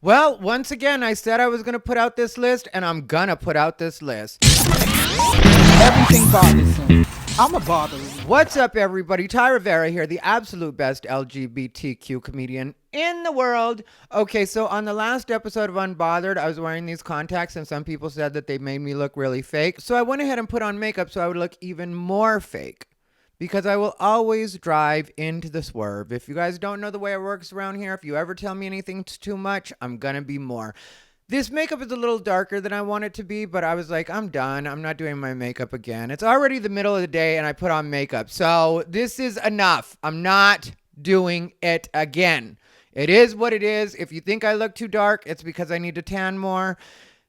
Well, once again, I said I was going to put out this list, and I'm going to put out this list. Everything bothersome. I'm a botherer. What's up, everybody? Ty Rivera here, the absolute best LGBTQ comedian in the world. Okay, so on the last episode of Unbothered, I was wearing these contacts, and some people said that they made me look really fake. So I went ahead and put on makeup so I would look even more fake. Because I will always drive into the swerve. If you guys don't know the way it works around here, if you ever tell me anything's too much, I'm gonna be more. This makeup is a little darker than I want it to be, but I was like, I'm done. I'm not doing my makeup again. It's already the middle of the day and I put on makeup. So this is enough. I'm not doing it again. It is what it is. If you think I look too dark, it's because I need to tan more.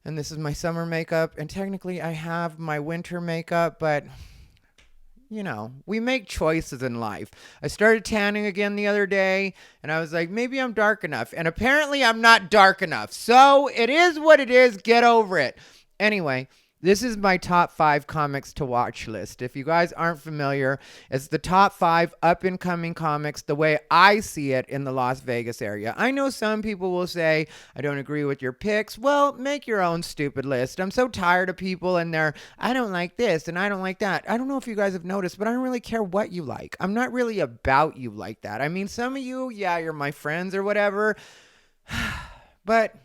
And this is my summer makeup. And technically I have my winter makeup, but you know, we make choices in life. I started tanning again the other day, and I was like, maybe I'm dark enough. And apparently I'm not dark enough. So it is what it is. Get over it. Anyway, this is my top 5 comics to watch list. If you guys aren't familiar, it's the top 5 up-and-coming comics the way I see it in the Las Vegas area. I know some people will say, I don't agree with your picks. Well, make your own stupid list. I'm so tired of people and they're, I don't like this and I don't like that. I don't know if you guys have noticed, but I don't really care what you like. I'm not really about you like that. I mean, some of you, yeah, you're my friends or whatever, but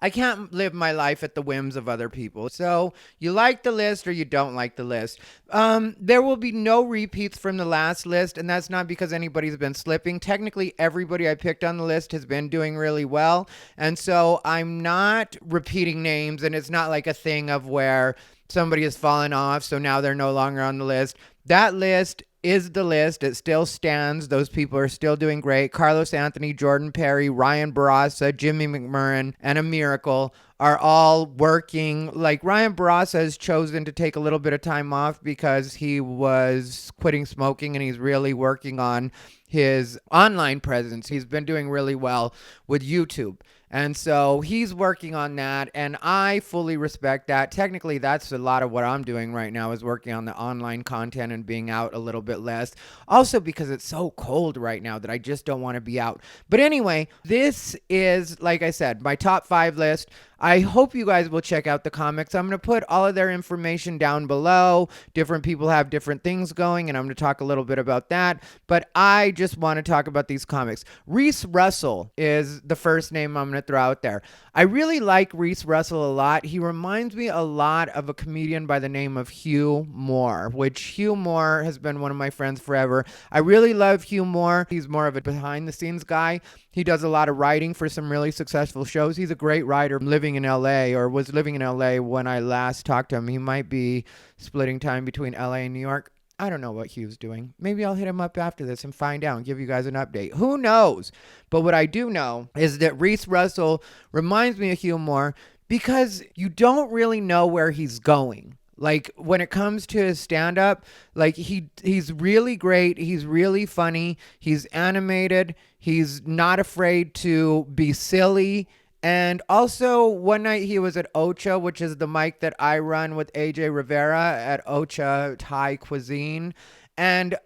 I can't live my life at the whims of other people. So you like the list or you don't like the list. There will be no repeats from the last list, and that's not because anybody's been slipping. Technically, everybody I picked on the list has been doing really well, and so I'm not repeating names, and it's not like a thing of where somebody has fallen off, so now they're no longer on the list. That list is the list. It still stands. Those people are still doing great. Carlos Anthony, Jordan Perry, Ryan Barassa, Jimmy McMurrin, and A Miracle are all working. Like Ryan Barassa has chosen to take a little bit of time off because he was quitting smoking and he's really working on his online presence. He's been doing really well with YouTube. And so he's working on that, and I fully respect that. Technically, that's a lot of what I'm doing right now is working on the online content and being out a little bit less. Also because it's so cold right now that I just don't want to be out. But anyway, this is, like I said, my top 5 list. I hope you guys will check out the comics. I'm going to put all of their information down below. Different people have different things going, and I'm going to talk a little bit about that. But I just want to talk about these comics. Reese Russell is the first name I'm going to throw out there. I really like Reese Russell a lot. He reminds me a lot of a comedian by the name of Hugh Moore, which Hugh Moore has been one of my friends forever. I really love Hugh Moore. He's more of a behind-the-scenes guy. He does a lot of writing for some really successful shows. He's a great writer living in LA, or was living in LA when I last talked to him. He might be splitting time between LA and New York. I don't know what Hugh's doing. Maybe I'll hit him up after this and find out and give you guys an update. Who knows? But what I do know is that Reese Russell reminds me of Hugh Moore because you don't really know where he's going. Like when it comes to his stand-up, like he's really great. He's really funny. He's animated. He's not afraid to be silly. And also one night he was at Ocha, which is the mic that I run with AJ Rivera at Ocha Thai Cuisine. And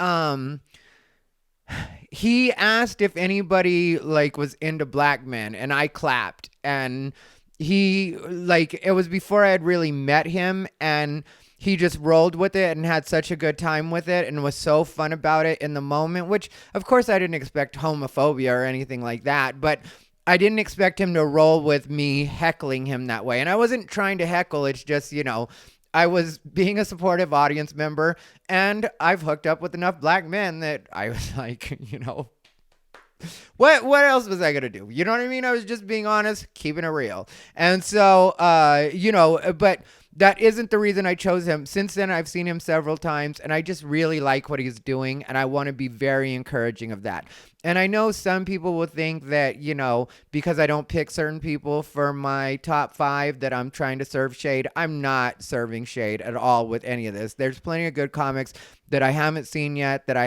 he asked if anybody like was into black men, and I clapped. And he, like, it was before I had really met him, and he just rolled with it and had such a good time with it and was so fun about it in the moment, which of course I didn't expect homophobia or anything like that, but I didn't expect him to roll with me heckling him that way. And I wasn't trying to heckle. It's just, you know, I was being a supportive audience member, and I've hooked up with enough black men that I was like, you know, what else was I going to do? You know what I mean? I was just being honest, keeping it real. And so, you know, but that isn't the reason I chose him. Since then, I've seen him several times, and I just really like what he's doing, and I want to be very encouraging of that. And I know some people will think that, you know, because I don't pick certain people for my top 5 that I'm trying to serve shade. I'm not serving shade at all with any of this. There's plenty of good comics that I haven't seen yet, that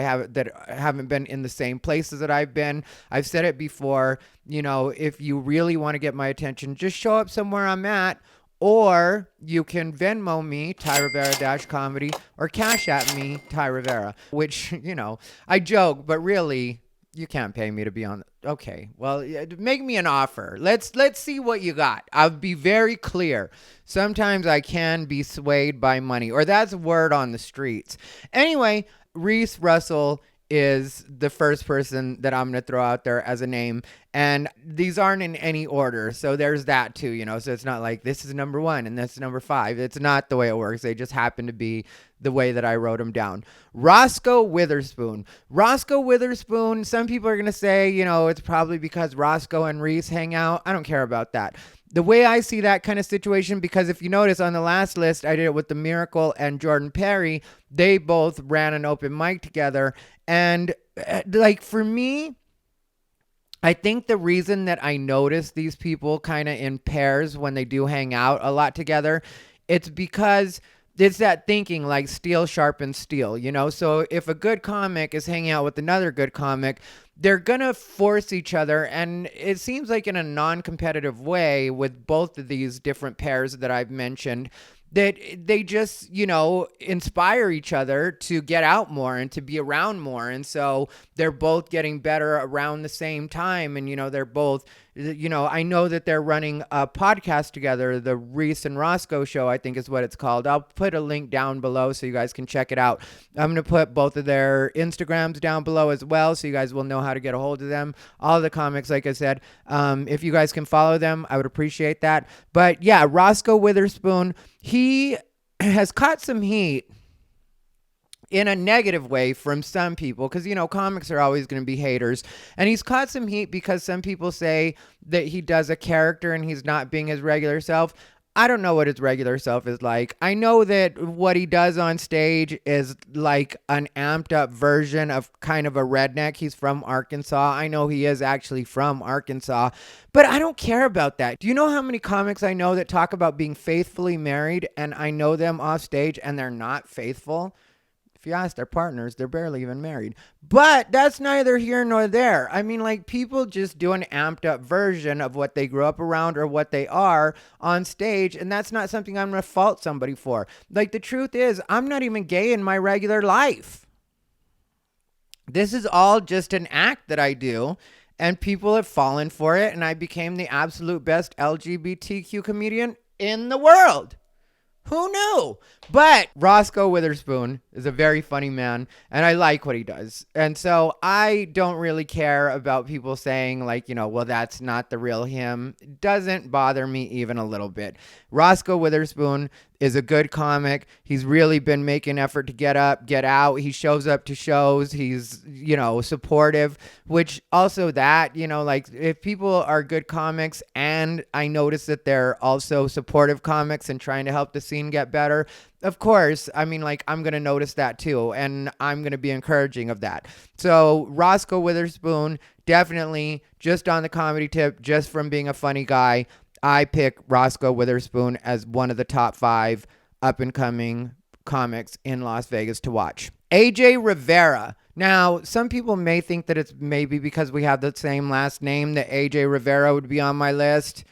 haven't been in the same places that I've been. I've said it before, you know, if you really want to get my attention, just show up somewhere I'm at. Or you can Venmo me, Ty Rivera-comedy, or Cash at me, Ty Rivera, which, you know, I joke, but really, You can't pay me to be on. Okay, well, make me an offer. Let's see what you got. I'll be very clear. Sometimes I can be swayed by money, or that's word on the streets. Anyway, Reese Russell is the first person that I'm going to throw out there as a name. And these aren't in any order. So there's that too, you know. So it's not like this is number 1 and this is number 5. It's not the way it works. They just happen to be the way that I wrote them down. Roscoe Witherspoon. Roscoe Witherspoon, some people are going to say, you know, it's probably because Roscoe and Reese hang out. I don't care about that. The way I see that kind of situation, because if you notice on the last list, I did it with The Miracle and Jordan Perry. They both ran an open mic together. And like for me, I think the reason that I notice these people kind of in pairs when they do hang out a lot together, it's because it's that thinking like steel sharpens steel, you know? So if a good comic is hanging out with another good comic, they're going to force each other. And it seems like in a non-competitive way with both of these different pairs that I've mentioned, that they just, you know, inspire each other to get out more and to be around more. And so they're both getting better around the same time. And, you know, they're both, you know, I know that they're running a podcast together, the Reese and Roscoe show, I think is what it's called. I'll put a link down below so you guys can check it out. I'm going to put both of their Instagrams down below as well, so you guys will know how to get a hold of them. All the comics, like I said, if you guys can follow them, I would appreciate that. But yeah, Roscoe Witherspoon, he has caught some heat in a negative way from some people, because, you know, comics are always going to be haters. And he's caught some heat because some people say that he does a character and he's not being his regular self. I don't know what his regular self is like. I know that what he does on stage is like an amped up version of kind of a redneck. He's from Arkansas. I know he is actually from Arkansas, but I don't care about that. Do you know how many comics I know that talk about being faithfully married, and I know them off stage and they're not faithful? If you ask their partners, they're barely even married. But that's neither here nor there. I mean, like, people just do an amped up version of what they grew up around or what they are on stage, and that's not something I'm going to fault somebody for. Like, the truth is, I'm not even gay in my regular life. This is all just an act that I do, and people have fallen for it, and I became the absolute best LGBTQ comedian in the world. Who knew? But Roscoe Witherspoon is a very funny man, and I like what he does. And so I don't really care about people saying, like, you know, well, that's not the real him. It doesn't bother me even a little bit. Roscoe Witherspoon is a good comic. He's really been making effort to get up, get out. He shows up to shows. He's, you know, supportive, which also that, you know, like if people are good comics and I notice that they're also supportive comics and trying to help the scene get better, of course, I mean, like, I'm going to notice that too, and I'm going to be encouraging of that. So Roscoe Witherspoon, definitely, just on the comedy tip, just from being a funny guy, I pick Roscoe Witherspoon as one of the top 5 up-and-coming comics in Las Vegas to watch. AJ Rivera. Now, some people may think that it's maybe because we have the same last name that AJ Rivera would be on my list.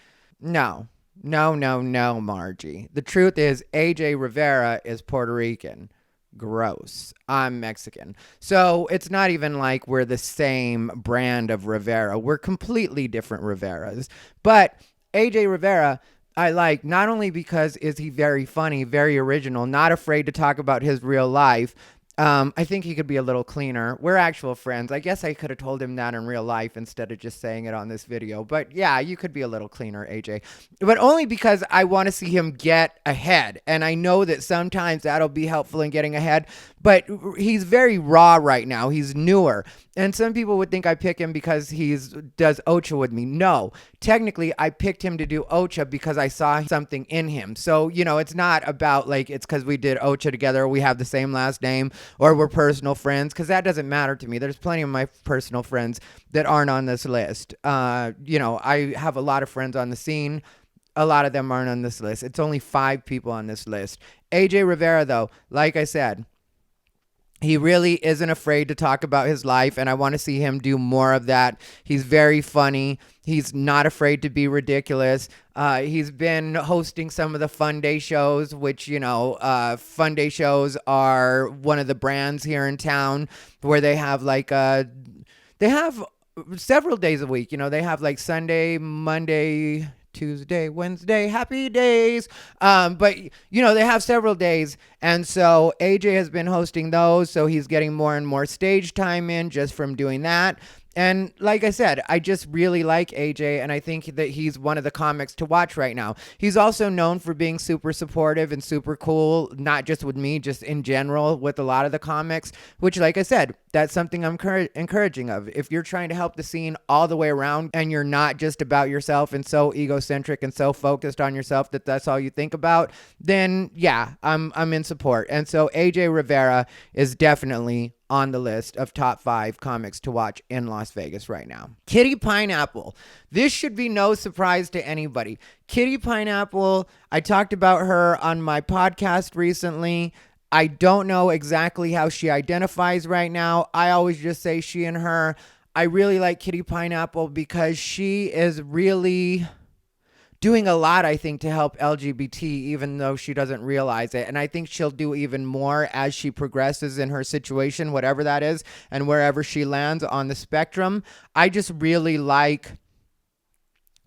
No, Margie. The truth is AJ Rivera is Puerto Rican. Gross. I'm Mexican. So it's not even like we're the same brand of Rivera. We're completely different Riveras. But AJ Rivera, I like not only because is he very funny, very original, not afraid to talk about his real life. I think he could be a little cleaner. We're actual friends. I guess I could have told him that in real life instead of just saying it on this video. But yeah, you could be a little cleaner, AJ. But only because I want to see him get ahead. And I know that sometimes that'll be helpful in getting ahead. But he's very raw right now. He's newer. And some people would think I pick him because he does Ocha with me. No, technically I picked him to do Ocha because I saw something in him. So, you know, it's not about like it's because we did Ocha together, or we have the same last name, or we're personal friends, because that doesn't matter to me. There's plenty of my personal friends that aren't on this list. You know, I have a lot of friends on the scene. A lot of them aren't on this list. It's only 5 people on this list. AJ Rivera, though, like I said, he really isn't afraid to talk about his life, and I want to see him do more of that. He's very funny. He's not afraid to be ridiculous. He's been hosting some of the Fun Day shows, which, you know, Fun Day shows are one of the brands here in town where they have like they have several days a week. You know, they have like Sunday, Monday, Tuesday, Wednesday, happy days. But you know, they have several days. And so AJ has been hosting those. So he's getting more and more stage time in just from doing that. And like I said, I just really like AJ, and I think that he's one of the comics to watch right now. He's also known for being super supportive and super cool, not just with me, just in general with a lot of the comics, which, like I said, that's something I'm encouraging of. If you're trying to help the scene all the way around and you're not just about yourself and so egocentric and so focused on yourself that that's all you think about, then yeah, I'm in support. And so AJ Rivera is definitely on the list of top 5 comics to watch in Las Vegas right now. Kitty Pineapple. This should be no surprise to anybody. Kitty Pineapple, I talked about her on my podcast recently. I don't know exactly how she identifies right now. I always just say she and her. I really like Kitty Pineapple because she is really doing a lot, I think, to help LGBT, even though she doesn't realize it. And I think she'll do even more as she progresses in her situation, whatever that is, and wherever she lands on the spectrum. I just really like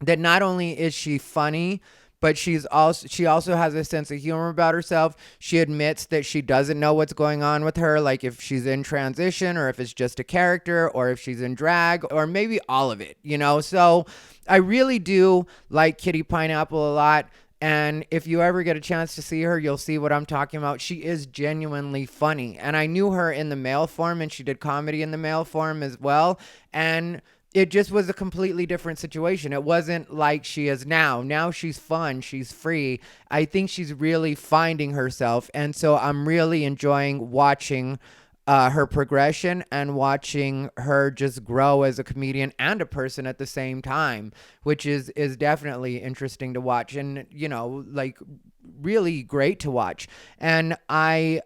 that not only is she funny, but she also has a sense of humor about herself. She admits that she doesn't know what's going on with her, like if she's in transition or if it's just a character or if she's in drag or maybe all of it, you know? So I really do like Kitty Pineapple a lot. And if you ever get a chance to see her, you'll see what I'm talking about. She is genuinely funny. And I knew her in the male form, and she did comedy in the male form as well. And it just was a completely different situation. It wasn't like she is now. Now she's fun. She's free. I think she's really finding herself. And so I'm really enjoying watching her progression and watching her just grow as a comedian and a person at the same time, which is definitely interesting to watch and, you know, like really great to watch. And I,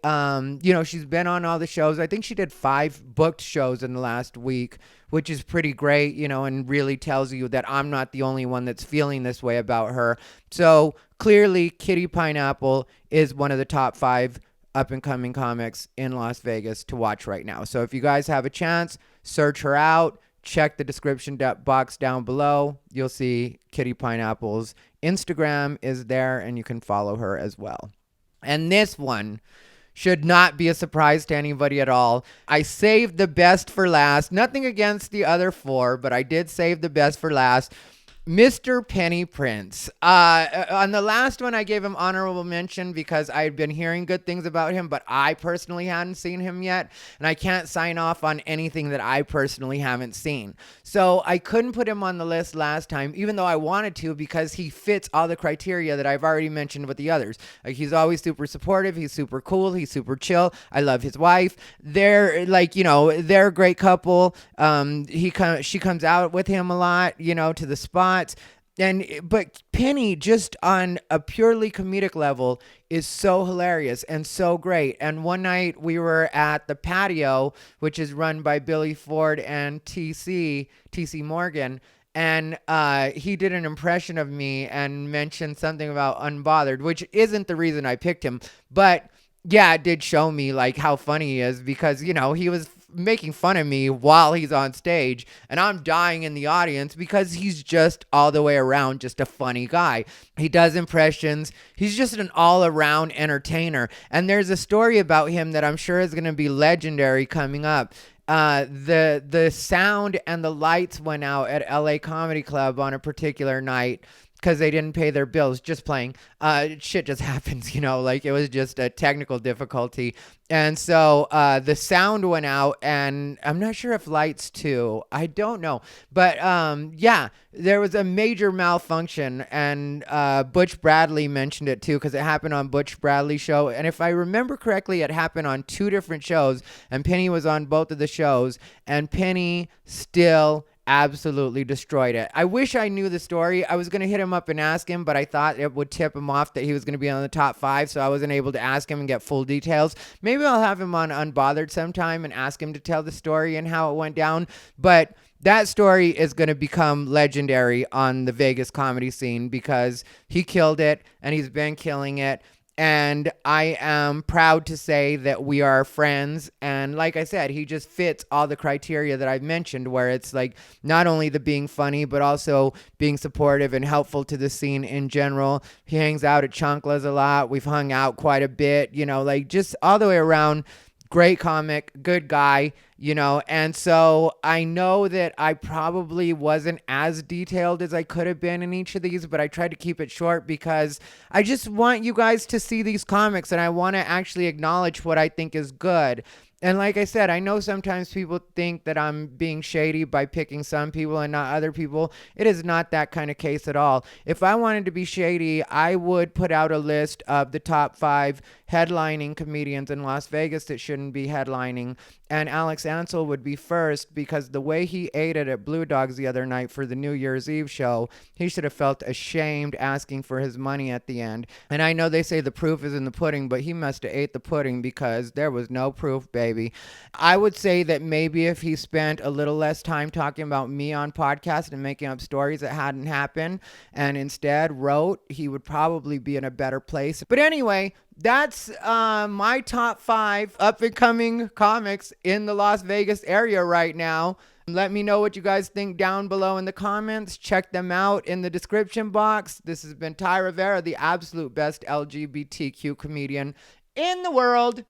you know, she's been on all the shows. I think she did 5 booked shows in the last week, which is pretty great, you know, and really tells you that I'm not the only one that's feeling this way about her. So clearly Kitty Pineapple is one of the top 5 up-and-coming comics in Las Vegas to watch right now. So if you guys have a chance, search her out. Check the description box down below. You'll see Kitty Pineapple's Instagram is there, and you can follow her as well. And this one should not be a surprise to anybody at all. I saved the best for last. Nothing against the other 4, but I did save the best for last. Mr. Penny Prince. On the last one, I gave him honorable mention because I had been hearing good things about him, but I personally hadn't seen him yet, and I can't sign off on anything that I personally haven't seen. So I couldn't put him on the list last time, even though I wanted to, because he fits all the criteria that I've already mentioned with the others. Like, he's always super supportive, he's super cool, he's super chill. I love his wife. They're like, you know, they're a great couple. She comes out with him a lot, you know, to the spot. But Penny, just on a purely comedic level, is so hilarious and so great. And one night we were at the Patio, which is run by Billy Ford and TC Morgan, and he did an impression of me and mentioned something about Unbothered, which isn't the reason I picked him, but yeah, it did show me like how funny he is, because, you know, he was making fun of me while he's on stage, and I'm dying in the audience because he's just all the way around just a funny guy. He does impressions. He's just an all-around entertainer. And there's a story about him that I'm sure is going to be legendary coming up. The sound and the lights went out at LA Comedy Club on a particular night because they didn't pay their bills. Just playing. Shit just happens, you know, like it was just a technical difficulty. And so the sound went out, and I'm not sure if lights too. I don't know. But yeah, there was a major malfunction, and Butch Bradley mentioned it too, because it happened on Butch Bradley's show. And if I remember correctly, it happened on 2 different shows, and Penny was on both of the shows, and Penny still absolutely destroyed it. I wish I knew the story. I was going to hit him up and ask him, but I thought it would tip him off that he was going to be on the top 5, so I wasn't able to ask him and get full details. Maybe I'll have him on Unbothered sometime and ask him to tell the story and how it went down, but that story is going to become legendary on the Vegas comedy scene because he killed it, and he's been killing it. And I am proud to say that we are friends. And like I said, he just fits all the criteria that I've mentioned, where it's like not only the being funny, but also being supportive and helpful to the scene in general. He hangs out at Chunkla's a lot. We've hung out quite a bit, like just all the way around. Great comic, good guy, and so I know that I probably wasn't as detailed as I could have been in each of these, but I tried to keep it short because I just want you guys to see these comics and I want to actually acknowledge what I think is good. And like I said, I know sometimes people think that I'm being shady by picking some people and not other people. It is not that kind of case at all. If I wanted to be shady, I would put out a list of the top 5 headlining comedians in Las Vegas that shouldn't be headlining. And Alex Ansel would be first because the way he ate it at Blue Dogs the other night for the New Year's Eve show, he should have felt ashamed asking for his money at the end. And I know they say the proof is in the pudding, but he must have ate the pudding because there was no proof, baby. I would say that maybe if he spent a little less time talking about me on podcast and making up stories that hadn't happened and instead wrote, he would probably be in a better place. But anyway, that's my top 5 up-and-coming comics in the Las Vegas area right now. Let me know what you guys think down below in the comments. Check them out in the description box. This has been Ty Rivera, the absolute best LGBTQ comedian in the world.